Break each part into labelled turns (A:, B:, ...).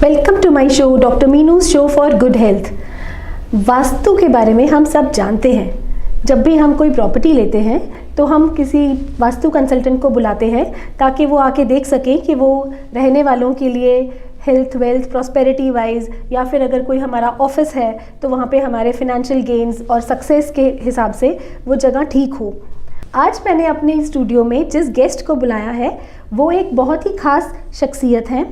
A: Welcome to my show doctor Meenu's show for good health. Vastu के बारे में हम सब जानते हैं। जब भी हम कोई प्रॉपर्टी लेते हैं तो हम किसी वास्तु कंसल्टेंट को बुलाते हैं ताकि वो आके देख सके कि वो रहने वालों के लिए हेल्थ वेल्थ प्रॉस्पेरिटी वाइज, या फिर अगर कोई हमारा ऑफिस है तो वहाँ पे हमारे फिनेंशियल गेन्स और सक्सेस के हिसाब से वो जगह ठीक हो। आज मैंने अपने स्टूडियो में जिस गेस्ट को बुलाया है वो एक बहुत ही खास शख्सियत हैं।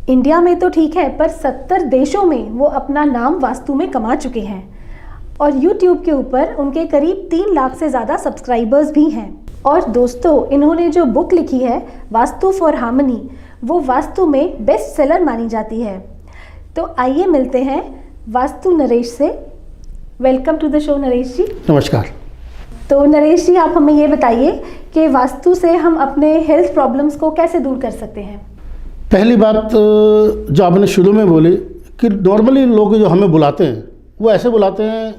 A: इंडिया में तो ठीक है, पर 70 देशों में वो अपना नाम वास्तु में कमा चुके हैं और YouTube के ऊपर उनके करीब 3 लाख से ज़्यादा सब्सक्राइबर्स भी हैं। और दोस्तों, इन्होंने जो बुक लिखी है वास्तु फॉर हार्मनी, वो वास्तु में बेस्ट सेलर मानी जाती है। तो आइए मिलते हैं वास्तु नरेश से। Welcome to the show Naresh ji.
B: नमस्कार।
A: तो नरेश जी, आप हमें ये बताइए कि वास्तु से हम अपने हेल्थ प्रॉब्लम्स को कैसे दूर कर सकते हैं।
B: पहली बात जो आपने शुरू में बोली कि नॉर्मली लोग जो हमें बुलाते हैं वो ऐसे बुलाते हैं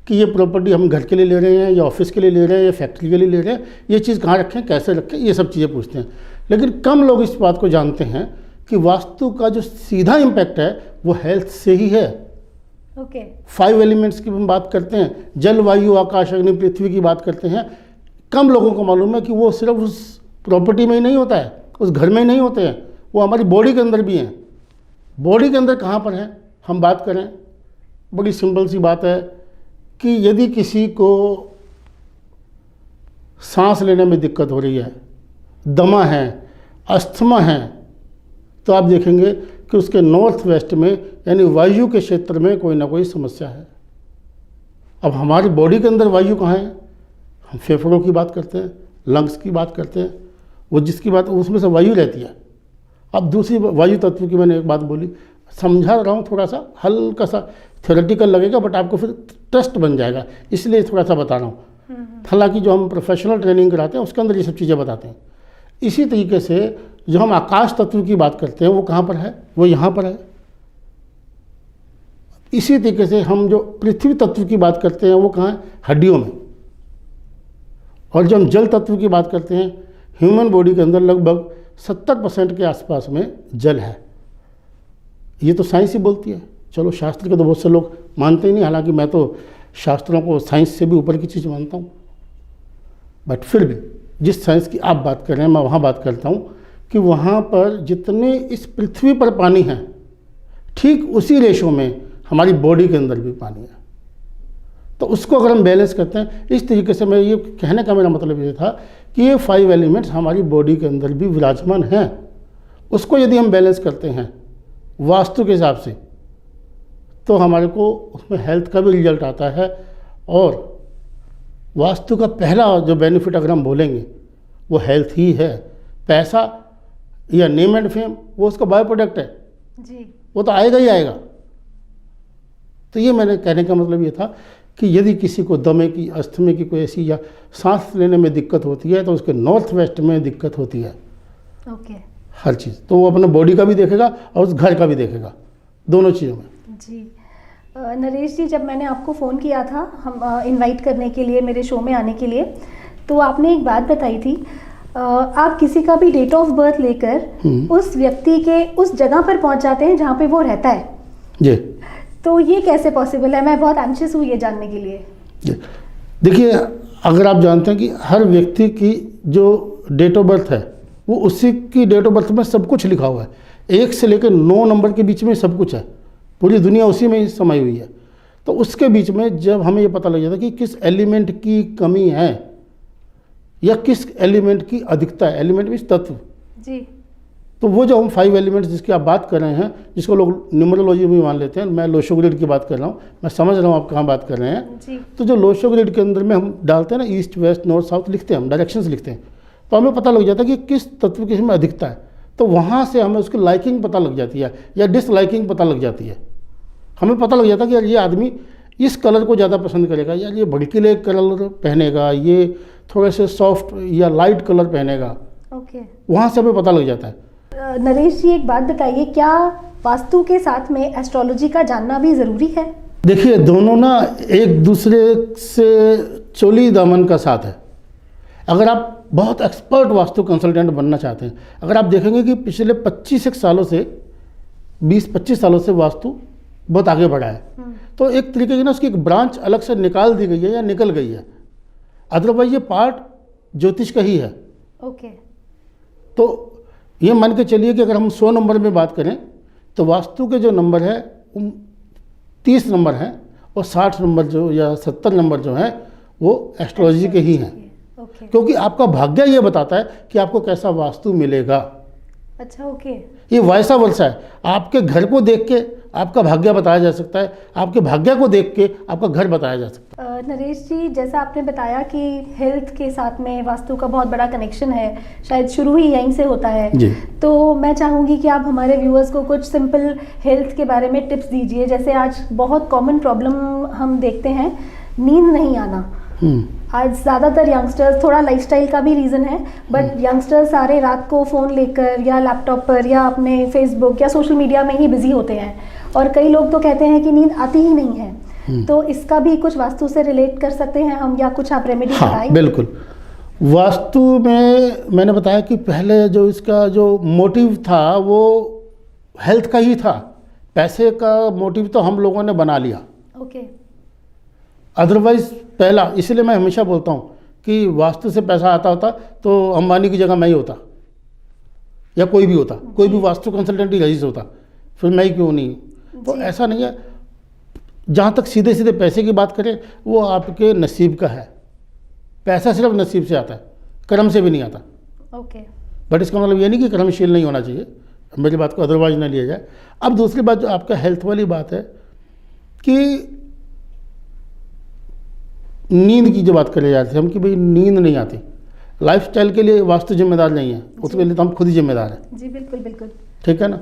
B: कि ये प्रॉपर्टी हम घर के लिए ले रहे हैं या ऑफिस के लिए ले रहे हैं या फैक्ट्री के लिए ले रहे हैं, ये चीज़ कहाँ रखें, कैसे रखें, ये सब चीज़ें पूछते हैं। लेकिन कम लोग इस बात को जानते हैं कि वास्तु का जो सीधा इम्पैक्ट है वो हेल्थ से ही है।
A: ओके।
B: 5 एलिमेंट्स की हम बात करते हैं, जल वायु आकाश अग्नि पृथ्वी की बात करते हैं। कम लोगों को मालूम है कि वो सिर्फ उस प्रॉपर्टी में ही नहीं होता है, उस घर में ही नहीं होते हैं, वो हमारी बॉडी के अंदर भी हैं। बॉडी के अंदर कहाँ पर है हम बात करें, बड़ी सिंपल सी बात है कि यदि किसी को सांस लेने में दिक्कत हो रही है, दमा है, अस्थमा है, तो आप देखेंगे कि उसके नॉर्थ वेस्ट में यानी वायु के क्षेत्र में कोई ना कोई समस्या है। अब हमारी बॉडी के अंदर वायु कहाँ है, हम फेफड़ों की बात करते हैं, लंग्स की बात करते हैं, वो जिसकी बात उसमें से वायु रहती है। अब दूसरी वायु तत्व की मैंने एक बात बोली, समझा रहा हूँ, थोड़ा सा हल्का सा थ्योरेटिकल लगेगा बट आपको फिर ट्रस्ट बन जाएगा, इसलिए थोड़ा सा बता रहा हूँ। हालांकि जो हम प्रोफेशनल ट्रेनिंग कराते हैं उसके अंदर ये सब चीज़ें बताते हैं। इसी तरीके से जो हम आकाश तत्व की बात करते हैं वो कहाँ पर है, वो यहाँ पर है। इसी तरीके से हम जो पृथ्वी तत्व की बात करते हैं वो कहाँ है, हड्डियों में। और जो हम जल तत्व की बात करते हैं, ह्यूमन बॉडी के अंदर लगभग 70% के आसपास में जल है। ये तो साइंस ही बोलती है। चलो, शास्त्र के तो बहुत से लोग मानते ही नहीं, हालांकि मैं तो शास्त्रों को साइंस से भी ऊपर की चीज़ मानता हूँ। बट फिर भी जिस साइंस की आप बात कर रहे हैं मैं वहाँ बात करता हूँ कि वहाँ पर जितने इस पृथ्वी पर पानी है, ठीक उसी रेशो में हमारी बॉडी के अंदर भी पानी है। तो उसको अगर हम बैलेंस करते हैं इस तरीके से, मैं ये कहने का मेरा मतलब ये था कि ये 5 एलिमेंट्स हमारी बॉडी के अंदर भी विराजमान हैं। उसको यदि हम बैलेंस करते हैं वास्तु के हिसाब से तो हमारे को उसमें हेल्थ का भी रिजल्ट आता है। और वास्तु का पहला जो बेनिफिट अगर हम बोलेंगे वो हेल्थ ही है। पैसा या नेम एंड फेम वो उसका बाय प्रोडक्ट है
A: जी,
B: वो तो आएगा ही आएगा। तो ये मैंने कहने का मतलब ये था कि यदि किसी को दमे की, अस्थमे की कोई ऐसी या सांस लेने में दिक्कत होती है तो उसके नॉर्थ वेस्ट में दिक्कत होती है।
A: ओके।
B: हर चीज़ तो वो अपने बॉडी का भी देखेगा और उस घर का भी देखेगा, दोनों चीज़ों में।
A: जी नरेश जी, जब मैंने आपको फ़ोन किया था हम इनवाइट करने के लिए, मेरे शो में आने के लिए, तो आपने एक बात बताई थी, आप किसी का भी डेट ऑफ बर्थ लेकर उस व्यक्ति के उस जगह पर पहुंच जाते हैं जहाँ पे वो रहता है
B: जी।
A: तो ये कैसे पॉसिबल है? मैं बहुत एंशियस हूँ ये जानने के लिए।
B: देखिए, अगर आप जानते हैं कि हर व्यक्ति की जो डेट ऑफ बर्थ है वो उसी की डेट ऑफ बर्थ में सब कुछ लिखा हुआ है। 1 से लेकर 9 नंबर के बीच में सब कुछ है, पूरी दुनिया उसी में ही समाई हुई है। तो उसके बीच में जब हमें ये पता लग जाता है कि किस एलिमेंट की कमी है या किस एलिमेंट की अधिकता है, एलिमेंट मीन्स तत्व
A: जी, तो
B: वो जो हम 5 एलिमेंट्स जिसकी आप बात कर रहे हैं, जिसको लोग न्यूमरोलॉजी में मान लेते हैं, मैं लोशो ग्रिड की बात कर रहा हूँ, मैं समझ रहा हूँ आप कहाँ बात कर रहे हैं
A: जी।
B: तो जो लोशो ग्रिड के अंदर में हम डालते हैं ना, ईस्ट वेस्ट नॉर्थ साउथ लिखते हैं, हम डायरेक्शंस लिखते हैं, तो हमें पता लग जाता है कि किस तत्व की इसमें अधिकता है। तो वहाँ से हमें उसकी लाइकिंग पता लग जाती है या डिसलाइकिंग पता लग जाती है। हमें पता लग जाता है कि यार ये आदमी इस कलर को ज़्यादा पसंद करेगा, यार ये भड़कीले कलर पहनेगा, ये थोड़े से सॉफ्ट या लाइट कलर पहनेगा।
A: ओके।
B: वहाँ से हमें पता लग जाता है।
A: नरेश जी, एक बात बताइए, क्या वास्तु के साथ में एस्ट्रोलॉजी का जानना भी ज़रूरी है?
B: देखिए, दोनों ना एक दूसरे से चोली दामन का साथ है। अगर आप बहुत एक्सपर्ट वास्तु कंसल्टेंट बनना चाहते हैं, अगर आप देखेंगे कि पिछले 25 सालों से 20-25 सालों से वास्तु बहुत आगे बढ़ा है। तो एक तरीके की ना उसकी एक ब्रांच अलग से निकाल दी गई है या निकल गई है, अदरवाइज ये पार्ट ज्योतिष का ही है।
A: ओके।
B: तो ये मान के चलिए कि अगर हम 100 नंबर में बात करें तो वास्तु के जो नंबर है 30 नंबर हैं और 60 नंबर जो या 70 नंबर जो हैं वो एस्ट्रोलॉजी के ही हैं।
A: ओके।
B: क्योंकि आपका भाग्य ये बताता है कि आपको कैसा वास्तु मिलेगा।
A: अच्छा, ओके।
B: ये वैसा वर्षा है, आपके घर को देख के आपका भाग्य बताया जा सकता है, आपके भाग्य को देख के आपका घर बताया जा सकता है।
A: नरेश जी, जैसा आपने बताया कि हेल्थ के साथ में वास्तु का बहुत बड़ा कनेक्शन है, शायद शुरू ही यहीं से होता है
B: जी।
A: तो मैं चाहूँगी कि आप हमारे व्यूअर्स को कुछ सिंपल हेल्थ के बारे में टिप्स दीजिए। जैसे आज बहुत कॉमन प्रॉब्लम हम देखते हैं, नींद नहीं आना। आज ज़्यादातर यंगस्टर्स, थोड़ा लाइफस्टाइल का भी रीज़न है, बट यंगस्टर्स सारे रात को फ़ोन लेकर या लैपटॉप पर या अपने फेसबुक या सोशल मीडिया में ही बिजी होते हैं और कई लोग तो कहते हैं कि नींद आती ही नहीं है। तो इसका भी कुछ वास्तु से रिलेट कर सकते हैं हम, या कुछ आप रेमेडी बताएं?
B: बिल्कुल। वास्तु में मैंने बताया कि पहले जो इसका जो मोटिव था वो हेल्थ का ही था, पैसे का मोटिव तो हम लोगों ने बना लिया।
A: ओके।
B: अदरवाइज पहला, इसलिए मैं हमेशा बोलता हूँ कि वास्तु से पैसा आता होता तो अंबानी की जगह मैं ही होता या कोई भी होता, कोई भी वास्तु कंसल्टेंट ही रईस होता, फिर मैं ही क्यों नहीं। तो ऐसा नहीं है। जहाँ तक सीधे सीधे पैसे की बात करें, वो आपके नसीब का है। पैसा सिर्फ नसीब से आता है, कर्म से भी नहीं आता।
A: ओके।
B: बट इसका मतलब ये नहीं कि कर्मशील नहीं होना चाहिए, मेरी बात को अदरवाइज ना लिया जाए। अब दूसरी बात जो आपका हेल्थ वाली बात है कि नींद की जो बात करी जाती है हम कि भाई नींद नहीं आती, लाइफस्टाइल के लिए वास्तु जिम्मेदार नहीं है, उसके लिए तो हम खुद ही जिम्मेदार हैं।
A: जी बिल्कुल बिल्कुल।
B: ठीक है ना।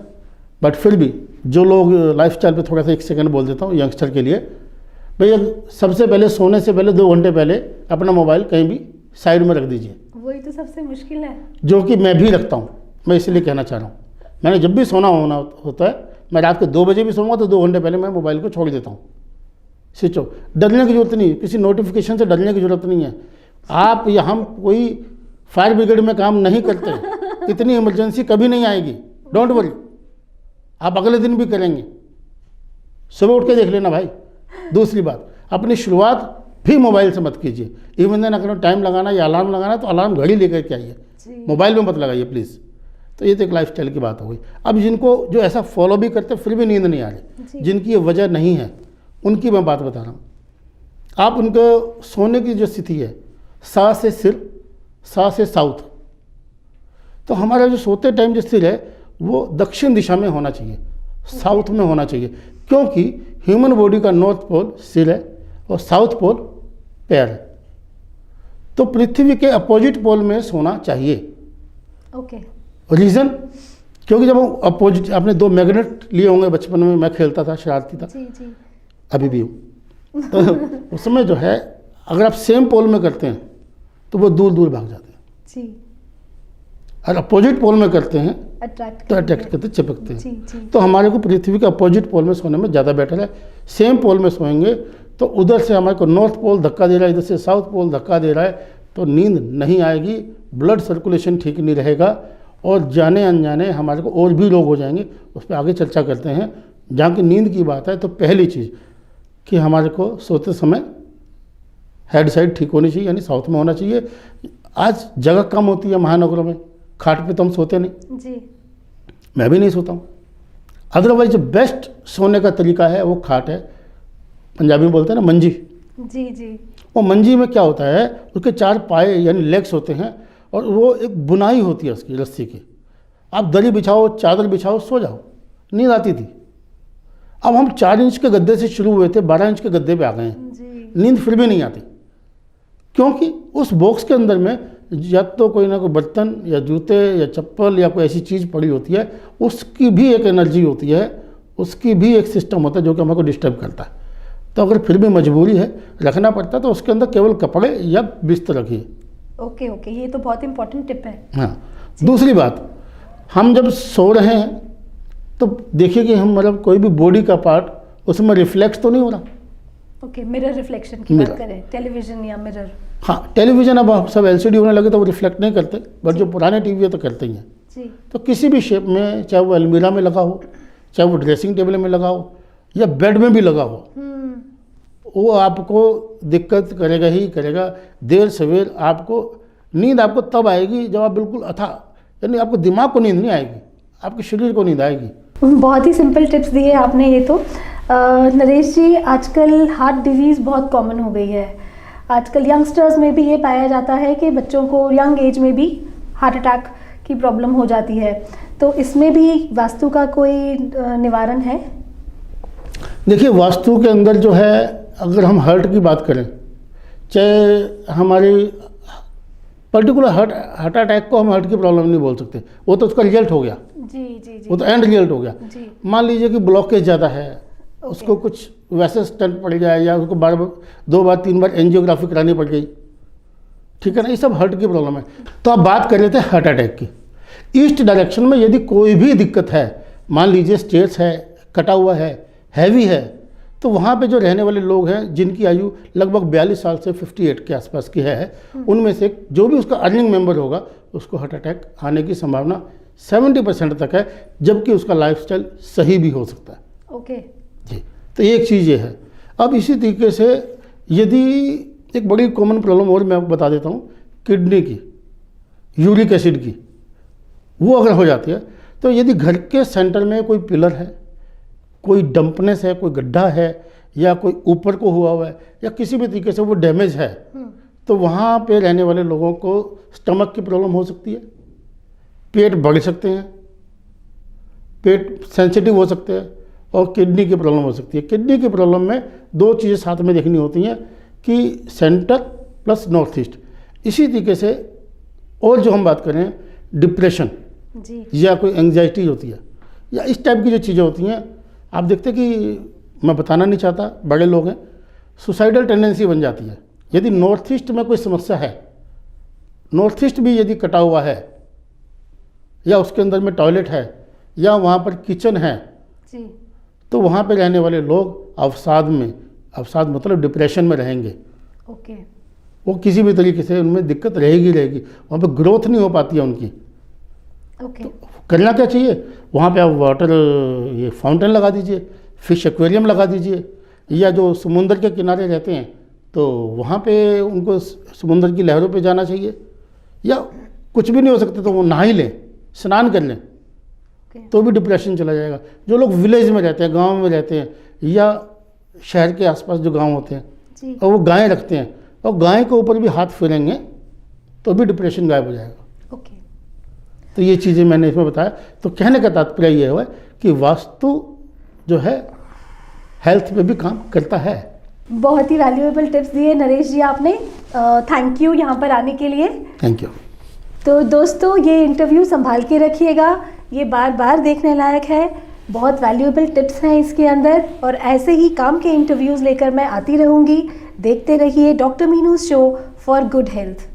B: बट फिर भी जो लोग लाइफस्टाइल पे थोड़ा सा 1 सेकंड बोल देता हूँ यंगस्टर के लिए, भैया सबसे पहले सोने से पहले 2 घंटे पहले अपना मोबाइल कहीं भी साइड में रख दीजिए।
A: वही तो सबसे मुश्किल है,
B: जो कि मैं भी रखता हूँ। मैं इसलिए कहना चाह रहा हूँ, मैंने जब भी सोना होता है, मैं रात के 2 बजे भी सोऊंगा तो 2 घंटे पहले मैं मोबाइल को छोड़ देता हूँ, स्विच ऑफ। डरने की जरूरत नहीं, किसी नोटिफिकेशन से डरने की जरूरत नहीं है। आप या हम कोई फायर ब्रिगेड में काम नहीं करते, इतनी इमरजेंसी कभी नहीं आएगी, डोंट वरी। आप अगले दिन भी करेंगे, सुबह उठ के देख लेना भाई। दूसरी बात, अपनी शुरुआत भी मोबाइल से मत कीजिए। इवन देन अगर टाइम लगाना या अलार्म लगाना तो अलार्म घड़ी लेकर के आइए, मोबाइल में मत लगाइए प्लीज़। तो ये तो एक लाइफस्टाइल की बात हो गई। अब जिनको जो ऐसा फॉलो भी करते फिर भी नींद नहीं आ रही, जिनकी ये वजह नहीं है, उनकी मैं बात बता रहा हूँ। आप उनको सोने की जो स्थिति है, सा से सिर, सा से साउथ, तो हमारा जो सोते टाइम जो सिर है वो दक्षिण दिशा में होना चाहिए, साउथ में होना चाहिए। क्योंकि ह्यूमन बॉडी का नॉर्थ पोल सिर है और साउथ पोल पैर है, तो पृथ्वी के अपोजिट पोल में सोना चाहिए।
A: ओके।
B: रीज़न, क्योंकि जब हम अपोजिट, आपने 2 मैग्नेट लिए होंगे बचपन में, मैं खेलता था, शरारती था,
A: जी जी।
B: अभी भी हूँ। तो उस समय जो है अगर आप सेम पोल में करते हैं तो वो दूर दूर भाग जाते हैं
A: जी,
B: और अपोजिट पोल में करते हैं
A: अट्रैक्ट
B: तो अट्रैक्ट करते, चिपकते
A: जी,
B: हैं।
A: जी।
B: तो हमारे को पृथ्वी के अपोजिट पोल में सोने में ज़्यादा बेटर है। सेम पोल में सोएंगे तो उधर से हमारे को नॉर्थ पोल धक्का दे रहा है, इधर से साउथ पोल धक्का दे रहा है, तो नींद नहीं आएगी, ब्लड सर्कुलेशन ठीक नहीं रहेगा और जाने अनजाने हमारे को और भी रोग हो जाएंगे। उस पर आगे चर्चा करते हैं। जहाँ की नींद की बात है तो पहली चीज़ कि हमारे को सोते समय हेड साइड ठीक होनी चाहिए, यानी साउथ में होना चाहिए। आज जगह कम होती है महानगरों में, खाट पे तो हम सोते नहीं,
A: जी,
B: मैं भी नहीं सोता हूँ। अदरवाइज जो बेस्ट सोने का तरीका है वो खाट है, पंजाबी में बोलते हैं ना मंजी।
A: जी जी।
B: वो मंजी में क्या होता है, उसके 4 पाए यानी लेग्स होते हैं और वो एक बुनाई होती है उसकी रस्सी की। आप दरी बिछाओ, चादर बिछाओ, सो जाओ, नींद आती थी। अब हम 4 इंच के गद्दे से शुरू हुए थे, 12 इंच के गद्दे पे आ गए हैं,
A: जी।
B: नींद फिर भी नहीं आती। क्योंकि उस बॉक्स के अंदर में या तो कोई ना कोई बर्तन या जूते या चप्पल या कोई ऐसी चीज़ पड़ी होती है, उसकी भी एक एनर्जी होती है, उसकी भी एक सिस्टम होता है जो कि हमारे को डिस्टर्ब करता है। तो अगर फिर भी मजबूरी है रखना पड़ता है तो उसके अंदर केवल कपड़े या बिस्तर रखिए।
A: ओके ओके, ये तो बहुत इंपॉर्टेंट टिप है।
B: हाँ, दूसरी बात, हम जब सो रहे हैं तो देखिए कि हम मतलब कोई भी बॉडी का पार्ट उसमें रिफ्लेक्स तो नहीं हो रहा।
A: ओके, मिरर रिफ्लेक्शन की बात करें, टेलीविजन या मिरर।
B: हाँ, टेलीविजन अब सब LCD होने लगे तो वो रिफ्लेक्ट नहीं करते, बट जो पुराने टीवी है तो करते ही हैं।
A: जी।
B: तो किसी भी शेप में, चाहे वो अलमीरा में लगा हो, चाहे वो ड्रेसिंग टेबल में लगा हो या बेड में भी लगा हो, वो आपको दिक्कत करेगा ही करेगा। देर सवेर आपको नींद आपको तब आएगी जब आप बिल्कुल अथा, यानी आपको दिमाग को नींद नहीं आएगी, आपके शरीर को नींद आएगी।
A: बहुत ही सिंपल टिप्स दिए आपने ये तो। नरेश जी, आजकल हार्ट डिजीज़ बहुत कॉमन हो गई है। आजकल यंगस्टर्स में भी ये पाया जाता है कि बच्चों को यंग एज में भी हार्ट अटैक की प्रॉब्लम हो जाती है, तो इसमें भी वास्तु का कोई निवारण है?
B: देखिए, वास्तु के अंदर जो है, अगर हम हार्ट की बात करें, चाहे हमारी पर्टिकुलर हार्ट अटैक को हम हार्ट की प्रॉब्लम नहीं बोल सकते, वो तो उसका रिजल्ट हो गया।
A: जी जी जी।
B: वो तो एंड रिजल्ट हो गया।
A: जी।
B: मान लीजिए कि ब्लॉकेज ज़्यादा है, उसको कुछ वैसे स्टंट पड़ जाए या उसको बार 2 बार 3 बार एंजियोग्राफी करानी पड़ गई, ठीक है ना, ये सब हार्ट की प्रॉब्लम है। तो आप बात कर रहे थे हार्ट अटैक की। ईस्ट डायरेक्शन में यदि कोई भी दिक्कत है, मान लीजिए स्टेयर्स है, कटा हुआ है, हैवी है, तो वहाँ पे जो रहने वाले लोग हैं जिनकी आयु लगभग 42 साल से 58 के आसपास की है, उनमें से जो भी उसका अर्निंग मेंबर होगा उसको हार्ट अटैक आने की संभावना 70% तक है, जबकि उसका लाइफस्टाइल सही भी हो सकता है।
A: ओके
B: जी। तो एक चीज़ ये है। अब इसी तरीके से यदि एक बड़ी कॉमन प्रॉब्लम और मैं आपको बता देता हूँ, किडनी की, यूरिक एसिड की, वो अगर हो जाती है तो यदि घर के सेंटर में कोई पिलर है, कोई डंपनेस है, कोई गड्ढा है, या कोई ऊपर को हुआ हुआ है, या किसी भी तरीके से वो डैमेज है, तो वहाँ पे रहने वाले लोगों को स्टमक की प्रॉब्लम हो सकती है, पेट बढ़ सकते हैं, पेट सेंसिटिव हो सकते हैं, और किडनी की प्रॉब्लम हो सकती है। किडनी की प्रॉब्लम में 2 चीज़ें साथ में देखनी होती हैं कि सेंटर प्लस नॉर्थ ईस्ट। इसी तरीके से और जो हम बात करें डिप्रेशन
A: जी,
B: या कोई एंग्जाइटी होती है, या इस टाइप की जो चीज़ें होती हैं, आप देखते हैं कि मैं बताना नहीं चाहता, बड़े लोग हैं, सुसाइडल टेंडेंसी बन जाती है। यदि नॉर्थ ईस्ट में कोई समस्या है, नॉर्थ ईस्ट भी यदि कटा हुआ है, या उसके अंदर में टॉयलेट है, या वहाँ पर किचन है
A: जी,
B: तो वहाँ पे रहने वाले लोग अवसाद मतलब डिप्रेशन में रहेंगे।
A: ओके
B: वो किसी भी तरीके से उनमें दिक्कत रहेगी, वहाँ पे ग्रोथ नहीं हो पाती है उनकी।
A: ओके।
B: करना क्या चाहिए, वहाँ पे आप वाटर ये फाउंटेन लगा दीजिए, फिश एक्वेरियम लगा दीजिए, या जो समुंदर के किनारे रहते हैं तो वहाँ पे उनको समुंदर की लहरों पे जाना चाहिए, या कुछ भी नहीं हो सकता तो वो नहा ही लें, स्नान कर लें, तो भी डिप्रेशन चला जाएगा। जो लोग विलेज में रहते हैं, गांव में रहते हैं, या शहर के आसपास जो गांव होते हैं
A: जी,
B: और वो गायें रखते हैं, और गाय के ऊपर भी हाथ फेरेंगे तो भी डिप्रेशन गायब हो जाएगा।
A: ओके।
B: तो ये चीज़ें मैंने इसमें बताया। तो कहने का तात्पर्य ये है कि वास्तु जो है हेल्थ पे भी काम करता है।
A: बहुत ही वैल्यूएबल टिप्स दिए नरेश जी आपने। थैंक यू यहाँ पर आने के लिए।
B: Thank you.
A: तो दोस्तों, ये इंटरव्यू संभाल के रखिएगा, ये बार बार देखने लायक है, बहुत वैल्यूएबल टिप्स हैं इसके अंदर, और ऐसे ही काम के इंटरव्यूज़ लेकर मैं आती रहूँगी। देखते रहिए doctor Meenu's show for good health.